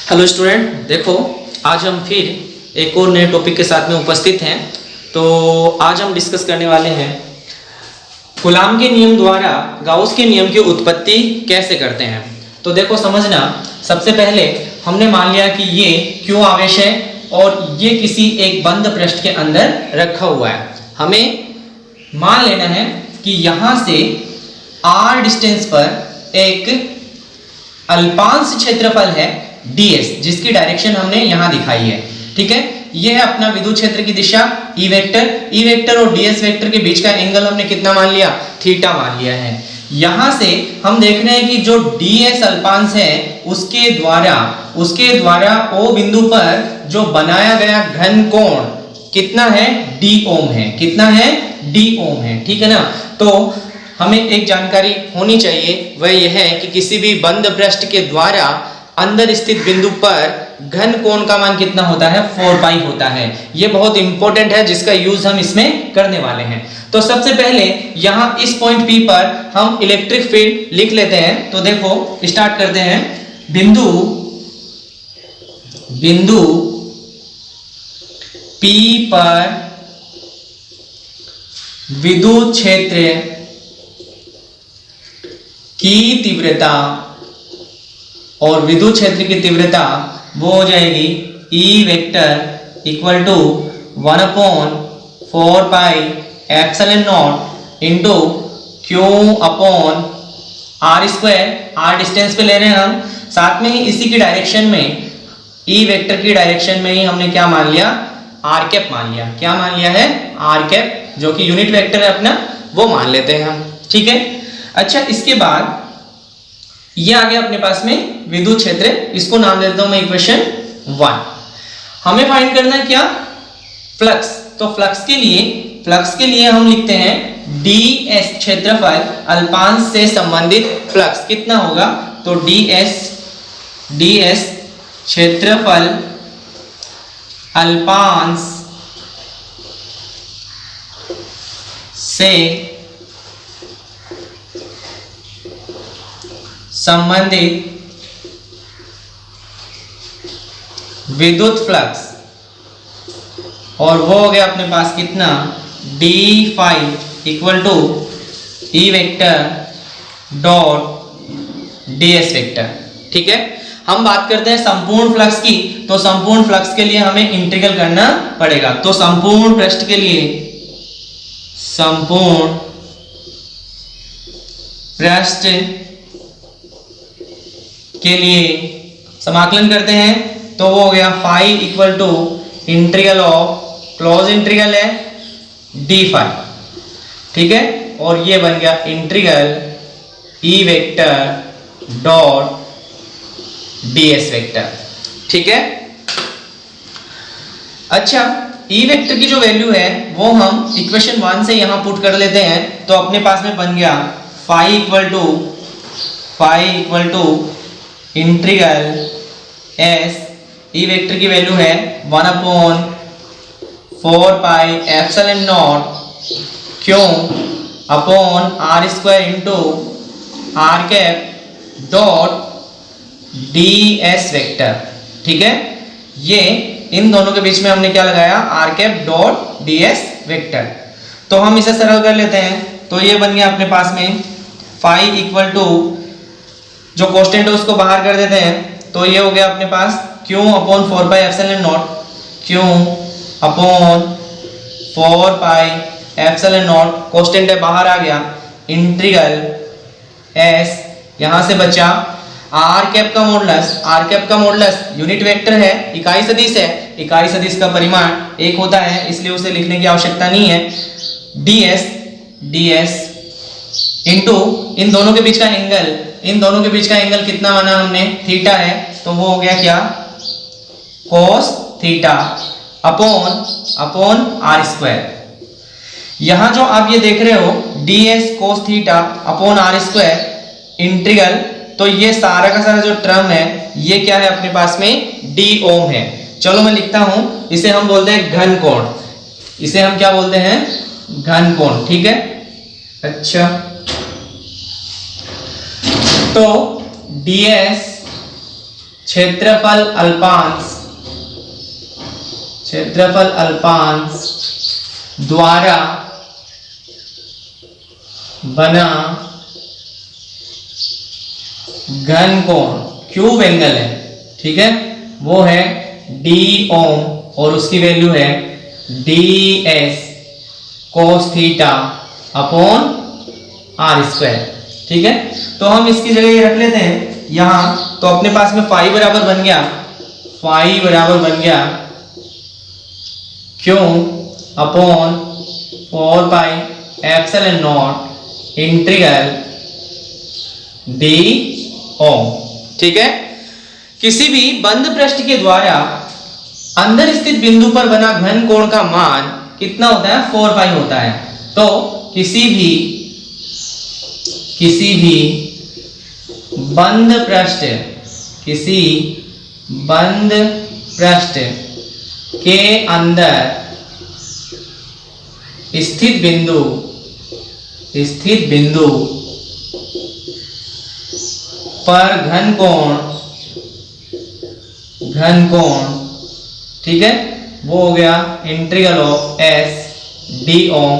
Hello student, देखो आज हम फिर एक और नए टॉपिक के साथ में उपस्थित हैं। तो आज हम डिस्कस करने वाले हैं कूलॉम के नियम द्वारा गाउस के नियम की उत्पत्ति कैसे करते हैं। तो देखो समझना, सबसे पहले हमने मान लिया कि ये Q आवेश है और ये किसी एक बंद पृष्ठ के अंदर रखा हुआ है। हमें मान लेना है कि यहाँ से R डिस्टेंस पर एक अल्पांश क्षेत्रफल है ds, जिसकी डायरेक्शन हमने यहाँ दिखाई है। ठीक है, यह है अपना विद्युत क्षेत्र की दिशा E वेक्टर और ds वेक्टर के बीच का एंगल हमने कितना मान लिया, थीटा मान लिया है। यहाँ से हम देख रहे हैं कि जो ds अल्पांश है उसके द्वारा O बिंदु पर जो बनाया गया घन कोण कितना है, d ओम है। कितना है, d ओम है। ठीक है ना। तो हमें एक जानकारी होनी चाहिए, वह यह है कि किसी भी बंद पृष्ठ के द्वारा अंदर स्थित बिंदु पर घन कोण का मान कितना होता है, 4 पाई होता है। यह बहुत इंपॉर्टेंट है, जिसका यूज हम इसमें करने वाले हैं। तो सबसे पहले यहां इस पॉइंट P पर हम इलेक्ट्रिक फील्ड लिख लेते हैं। तो देखो स्टार्ट करते हैं। बिंदु P पर विद्युत क्षेत्र की तीव्रता और विद्युत क्षेत्र की तीव्रता वो हो जाएगी E vector equal to 1/4 pi epsilon not into Q upon R square. R distance पे ले रहे हैं हम, साथ में ही इसी की डायरेक्शन में E वेक्टर की डायरेक्शन में ही हमने क्या मान लिया, R कैप मान लिया। क्या मान लिया है, R कैप, जो कि यूनिट वेक्टर है अपना, वो मान लेते हैं हम। ठीक है। अच्छा, इसके बाद ये आ गया अपने पास में विद्युत क्षेत्र, इसको नाम दे देता हूं मैं इक्वेशन 1। हमें फाइंड करना है क्या, फ्लक्स। तो फ्लक्स के लिए हम लिखते हैं ds क्षेत्रफल अल्पांश से संबंधित फ्लक्स कितना होगा। तो ds क्षेत्रफल अल्पांश से संबंधित विद्युत फ्लक्स, और वो हो गया अपने पास कितना, d phi equal to E vector dot ds vector. ठीक है। हम बात करते हैं संपूर्ण फ्लक्स की। तो संपूर्ण फ्लक्स के लिए हमें इंटीग्रल करना पड़ेगा। तो संपूर्ण पृष्ठ के लिए, संपूर्ण पृष्ठ के लिए समाकलन करते हैं। तो वो हो गया phi equal to integral of, close integral है d फाई। ठीक है, और ये बन गया integral E vector dot ds vector. ठीक है। अच्छा, E वेक्टर की जो वैल्यू है वो हम इक्वेशन 1 से यहां पुट कर लेते हैं। तो अपने पास में बन गया phi equal to integral s, E vector की वैल्यू है 1/4 pi epsilon naught Q upon R square into R cap dot ds vector. ठीक है, ये इन दोनों के बीच में हमने क्या लगाया, R cap dot ds vector. तो हम इसे सरल कर लेते हैं। तो ये बन गया अपने पास में फाई इक्वल टू, जो कांस्टेंट है उसको बाहर कर देते हैं। तो ये हो गया अपने पास Q upon 4 pi epsilon naught, Q upon 4 pi epsilon not, constant है बाहर आ गया, इंटीग्रल s, यहां से बचा R कैप का मॉडुलस यूनिट वेक्टर है, इकाई सदिश है, इकाई सदिश का परिमाण 1 होता है, इसलिए उसे लिखने की आवश्यकता नहीं है। ds इंटू इन दोनों के बीच का एंगल कितना माना हमने, थीटा है। तो वो हो गया क्या, cos theta upon R square. यहां जो आप ये देख रहे हो ds cos theta upon R square integral, तो ये सारा का सारा जो टर्म है ये क्या है अपने पास में, d ओम है। चलो मैं लिखता हूं, इसे हम बोलते हैं घन कोण। इसे हम क्या बोलते हैं, घन कोण। ठीक है। अच्छा, तो ds क्षेत्रफल अल्पांश द्वारा बना घन कोण क्यूब एंगल है, ठीक है, वो है डी ओम और उसकी वैल्यू है ds cos theta upon R square, ठीक है। तो हम इसकी जगह ये रख लेते हैं यहाँ, तो अपने पास में फाई बराबर बन गया क्यों upon 4 pi epsilon nought integral d ohm, ठीक है। किसी भी बंद पृष्ठ के द्वारा अंदर स्थित बिंदु पर बना घन कोण का मान कितना होता है? 4 पाई होता है। तो किसी भी बंद पृष्ठ के अंदर स्थित बिंदु पर घन कोण, ठीक है, वो हो गया इंटीग्रल ऑफ एस डी ओम,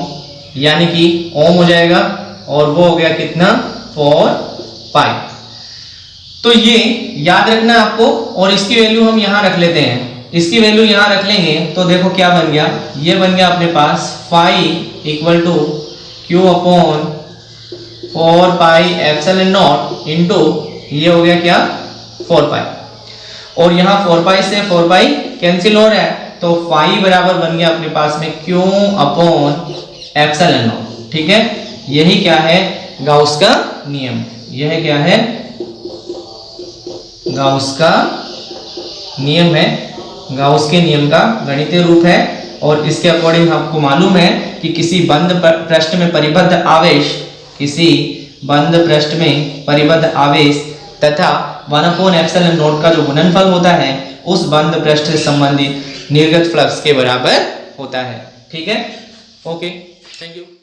यानी कि ओम हो जाएगा और वो हो गया कितना? 4 पाई। तो ये याद रखना आपको, और इसकी वैल्यू हम यहां रख लेते हैं। इसकी वैल्यू यहां रख लेंगे तो देखो क्या बन गया, ये बन गया अपने पास phi equal to q upon 4 pi epsilon not into ये हो गया क्या? 4 पाई, और यहाँ 4 पाई से 4 पाई कैंसिल हो रहा है, तो फाई बराबर बन गया अपने पास में क्यू अपॉन एप्सिलॉन नॉट, ठीक है। यही क्या है? गाउस का नियम। यह क्या है? गाउस का नियम है। गाउस के नियम का गणितीय रूप है, और इसके अकॉर्डिंग आपको मालूम है कि किसी बंद पृष्ठ में परिबद्ध आवेश तथा 1/एप्सिलॉन नॉट का जो गुणनफल होता है उस बंद पृष्ठ से संबंधित निर्गत फ्लक्स के बराबर होता है, ठीक है। Okay, thank you.